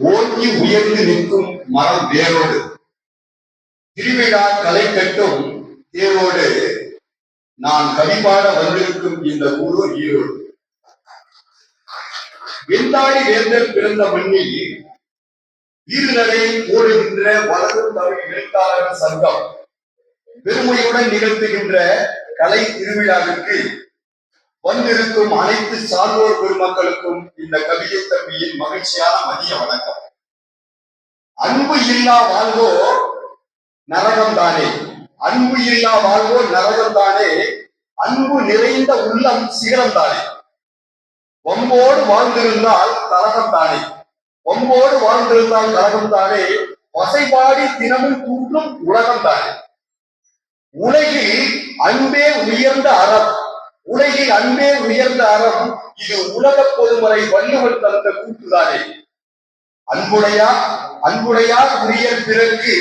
ஓங்கி உயர்ந்து நிற்கும் மரம் வேரோடு. திருவிழா களை கட்டும் தேரோடு நான் கவிபாட வந்திருக்கும் இந்த ஊரோ ஈரோடு. வெந்தாடி வேந்தர் பிறந்த மண்ணில் ஈறுநடை ஓடுகின்ற வளரும் தமிழ் எழுத்தாளர் சங்கம் பெருமையுடன் நிகழ்த்துகின்ற கலை திருவிழாவிற்கு வந்திருக்கும் அனைத்து சான்றோர் பெருமக்களுக்கும் இந்த கவிதை தம்பியின் மகிழ்ச்சியான மதிய வணக்கம். அன்பு இல்லா வாழ்வோ நரகம் தானே, அன்பு இல்லா வாழ்வோ நரகம் தானே, அன்பு நிறைந்த உள்ளம் சிகரம் தானே. வம்போடு வாழ்ந்திருந்தால் கலகம் தானே, வம்போடு வாழ்ந்திருந்தால் கலகம் தானே, வசைபாடி தினமும் தூற்றும் உலகம் தானே. உலகில் அன்பே உயர்ந்த அறம், உலகில் அன்பே உயர்ந்த அறம், இது உலக பொதுமறை வள்ளுவர் தந்த கூட்டுதானே. அன்புடையார் உரியர் பிறர்க்கு,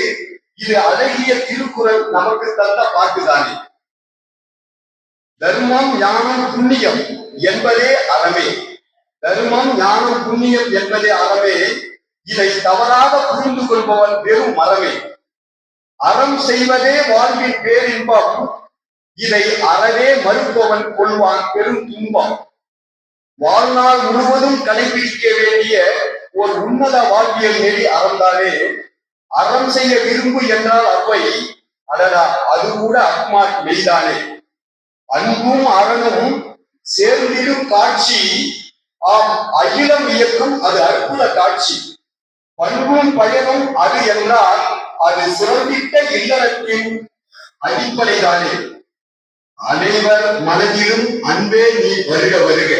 இது அழகிய திருக்குறள் நமக்கு தந்த பாட்டுதானே. தர்மம் ஞானம் புண்ணியம் என்பதே அறமே, தர்மம் ஞானம் புண்ணியம் என்பதே அறமே, இதை தவறாக புரிந்து கொள்பவன் வெறும் மரமே. அறம் செய்வதே வாழ்வின் பேரின்பம், இதை அறவே மறுப்பவன் கொள்வான் பெரும் துன்பம். வாழ்நாள் முழுவதும் கடைபிடிக்க வேண்டிய ஒரு உன்னத வாழ்வியல் நெறி அறந்தானே. அறம் செய்ய விரும்பு என்றால் அவ்வை, அடடா அது கூட அக்மா மெய்தானே. அன்பும் அறனும் சேர்ந்திடும் காட்சி, ஆம் அகிலம் இயக்கும் அது அற்புத காட்சி. பண்பும் பயனும் அது என்றால் அது சிறந்திட்ட இல்லறத்தின் அடிப்படைதானே. அனைவர் மனதிலும் அன்பே நீ வருக வருக,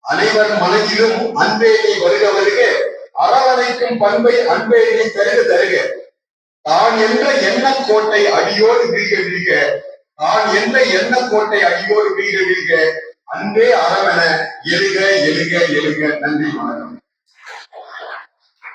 அனைவர் மனதிலும் அன்பே நீ வருக வருக, அரவணைக்கும் பண்பை அன்பே நீ தருக தருக. தான் என்ற எண்ணக் கோட்டை அடியோடு வீழ்க வீழ்க, தான் என்ற எண்ணக் கோட்டை அடியோடு வீழ்க வீழ்க, அன்பே அறவென எழுக எழுக எழுக. நன்றி, வணக்கம்.